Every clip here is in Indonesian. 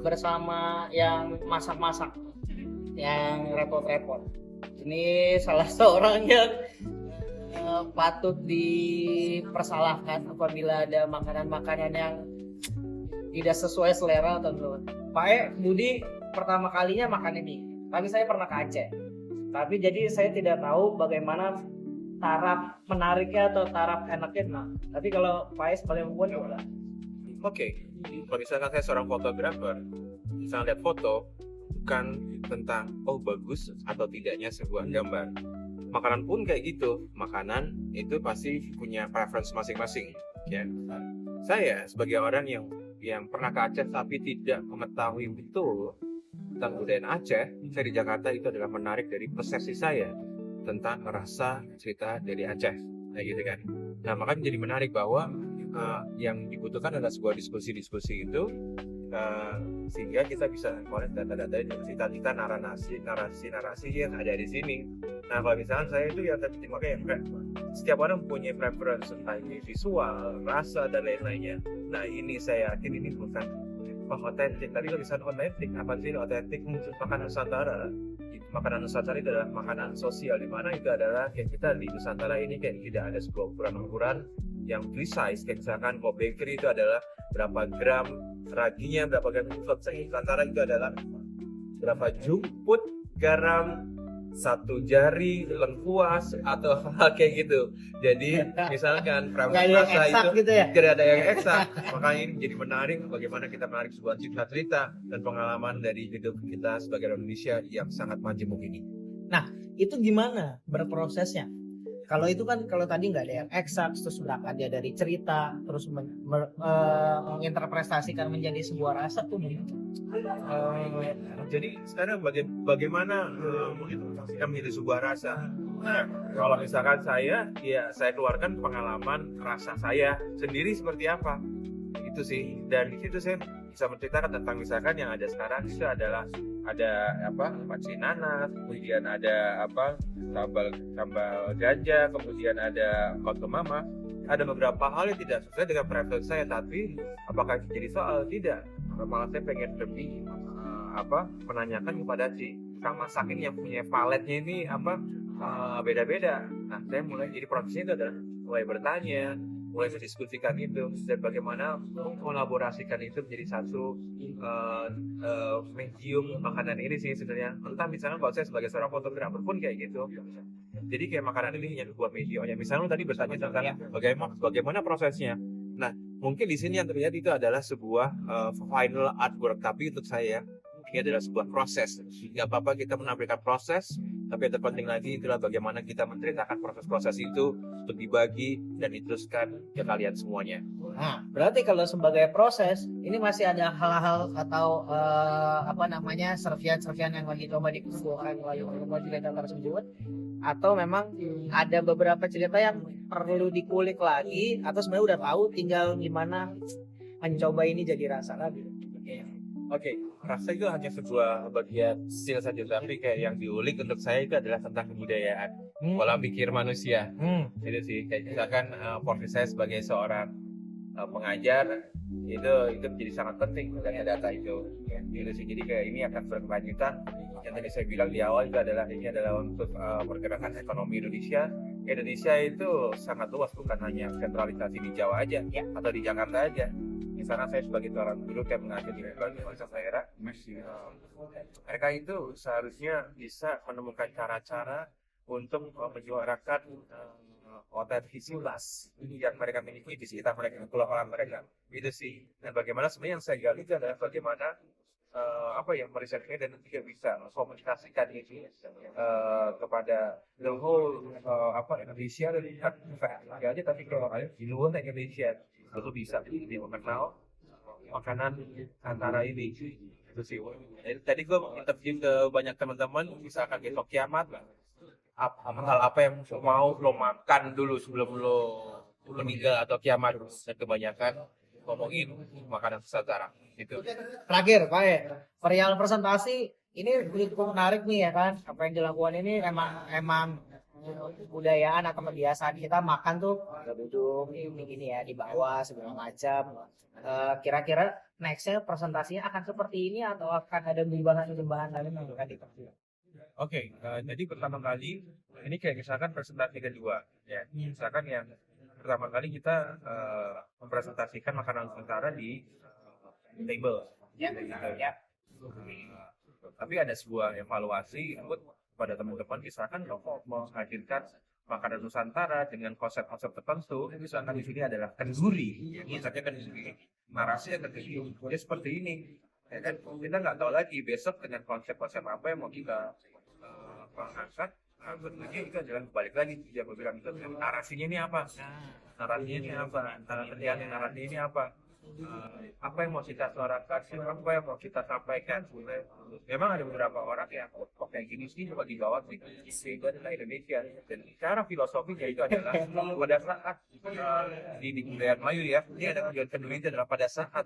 bersama yang masak-masak, yang repot-repot. Ini salah seorang yang patut dipersalahkan apabila ada makanan-makanan yang tidak sesuai selera teman-teman. Pak Budi pertama kalinya makan ini, tapi saya pernah ke Aceh. Tapi jadi saya tidak tahu bagaimana taraf menariknya atau taraf enaknya. Nah, tapi kalau Pak sebagai pembuat gimana? Oke, kalau misalkan saya seorang fotografer, misalnya lihat foto bukan tentang bagus atau tidaknya sebuah gambar. Makanan pun kayak gitu, makanan itu pasti punya preference masing-masing. Ya, saya sebagai orang yang pernah ke Aceh tapi tidak mengetahui betul tentang budaya Aceh, saya di Jakarta itu adalah menarik dari persepsi saya tentang rasa cerita dari Aceh, kayak gitu kan. Nah, makanya jadi menarik bahwa yang dibutuhkan adalah sebuah diskusi-diskusi itu sehingga kita bisa mengkolek data-data dan cita-cita narasi yang ada di sini. Nah, kalau misalnya saya itu ya tadi makanya setiap orang punya preference entah ini visual, rasa dan lain-lainnya. Nah, ini saya yakin ini bukan otentik. Tadi kalau misalnya otentik, apa sih otentik? Makanan Nusantara. Makanan Nusantara itu adalah makanan sosial, di mana itu adalah kayak kita di Nusantara ini kayak tidak ada sebuah ukuran-ukuran yang precise. Kayak misalkan kalau bakery itu adalah berapa gram raginya, berapa gram Nusantara itu adalah berapa jumput garam, satu jari lengkuas atau hal kayak gitu. Jadi misalkan rasa itu gitu ya? tidak ada yang eksak. Makanya ini menjadi menarik bagaimana kita menarik sebuah cerita dan pengalaman dari hidup kita sebagai orang Indonesia yang sangat majemuk ini. Nah, itu gimana berprosesnya? Kalau itu kan kalau tadi nggak ada yang eksak, terus berangkat dia dari cerita, terus menginterpretasikan menjadi sebuah rasa tuh. Jadi sekarang bagaimana kita menjadi sebuah rasa? Nah, kalau misalkan saya keluarkan pengalaman rasa saya sendiri seperti apa, itu sih. Dan di situ saya bisa menceritakan tentang misalkan yang ada sekarang itu adalah ada paci nanas, kemudian ada sambal ganja, kemudian ada koto mama. Ada beberapa hal yang tidak sesuai dengan preferensi saya, tapi apakah itu jadi soal? Tidak. Malah saya pengen lebih menanyakan kepada si kang masak ini yang punya paletnya ini beda-beda. Nah, saya mulai jadi prosesnya itu adalah mulai bertanya, mulai mendiskusikan itu dan bagaimana mengkolaborasikan itu menjadi satu medium makanan ini sih sebenarnya. Entah misalnya kalau saya sebagai seorang fotografer pun kayak gitu. Jadi kayak makanan ini hanya dua mediumnya. Misalnya tadi bertanya tentang bagaimana prosesnya. Nah, mungkin di sini yang terjadi itu adalah sebuah final artwork, tapi untuk saya ini adalah sebuah proses. Gak apa-apa kita menampilkan proses, tapi yang terpenting lagi itulah bagaimana kita menceritakan proses-proses itu untuk dibagi dan diteruskan ke kalian semuanya. Nah, berarti kalau sebagai proses ini masih ada hal-hal atau serpihan-serpihan yang lagi coba dikumpulkan melalui cerita tersebut, atau memang ada beberapa cerita yang perlu dikulik lagi atau sebenarnya udah tahu tinggal gimana mencoba ini jadi rasa lagi. Oke, rasa itu hanya sebuah bagian skill saja, tapi kayak yang diulik untuk saya itu adalah tentang kebudayaan, pola pikir manusia. Itu sih, kayak misalkan porsi saya sebagai seorang pengajar itu menjadi sangat penting data itu. Gitu sih, jadi kayak ini akan berkelanjutan. Yang tadi saya bilang di awal itu adalah untuk pergerakan ekonomi Indonesia. Indonesia itu sangat luas, bukan hanya sentralisasi di Jawa aja atau di Jakarta aja. Misalnya saya sebagai seorang guru yang mengajar di berbagai macam daerah, mereka itu seharusnya bisa menemukan cara-cara untuk menyuarakan otentisitas yang mereka miliki di sekitar mereka, kelompok mereka. Itu sih. Dan bagaimana sebenarnya yang saya gali itu adalah bagaimana merisetnya dan juga bisa komunikasikan ini kepada the whole Indonesia dan aja, tapi kalau di luar Indonesia itu bisa mengenal makanan antara ini. Itu sih. Tadi gue interview ke banyak teman-teman, misalkan besok kiamat, hal apa yang mau lo makan dulu sebelum lo meninggal atau kiamat, dan kebanyakan ngomongin makanan Nusantara. Gitu. Terakhir, Pak, perihal presentasi ini cukup menarik nih ya kan. Apa yang dilakukan ini emang kebudayaan atau kebiasaan kita makan tuh nggak duduk gini ya di bawah segala macam. Kira-kira nextnya presentasinya akan seperti ini atau akan ada perubahan lain kan itu? Oke, jadi pertama kali ini kayak misalkan presentasi kedua, ya. Misalkan yang pertama kali kita mempresentasikan makanan Nusantara di table, Ya, gitu. ya. Tapi ada sebuah evaluasi buat pada teman-teman, misalkan kalau mau menghadirkan makanan Nusantara dengan konsep-konsep tertentu, misalkan di sini adalah kenduri, ya, misalnya kenduri, narasi yang kenduri, ya seperti ini. Ya kan, kita nggak tahu lagi besok dengan konsep-konsep apa yang mau kita angkat. Nah, tentunya itu adalah balik lagi dia berbilang itu narasinya ini apa, narasinya ini apa, narasinya ini apa yang mau kita suarakan, apa yang mau kita sampaikan. Memang ada beberapa orang yang kok kayak gini sih coba dibawa sih, itu adalah Indonesia. Dan cara filosofinya itu adalah pada saat di budaya Melayu ya, ini ada kedua itu adalah pada saat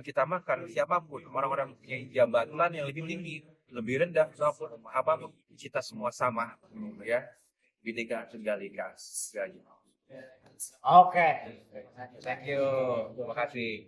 kita makan siapapun orang-orang punya jabatan yang lebih tinggi, lebih rendah, maupun apapun kita semua sama, ya. Bhinneka Tunggal Ika. Oke. Thank you. Terima kasih.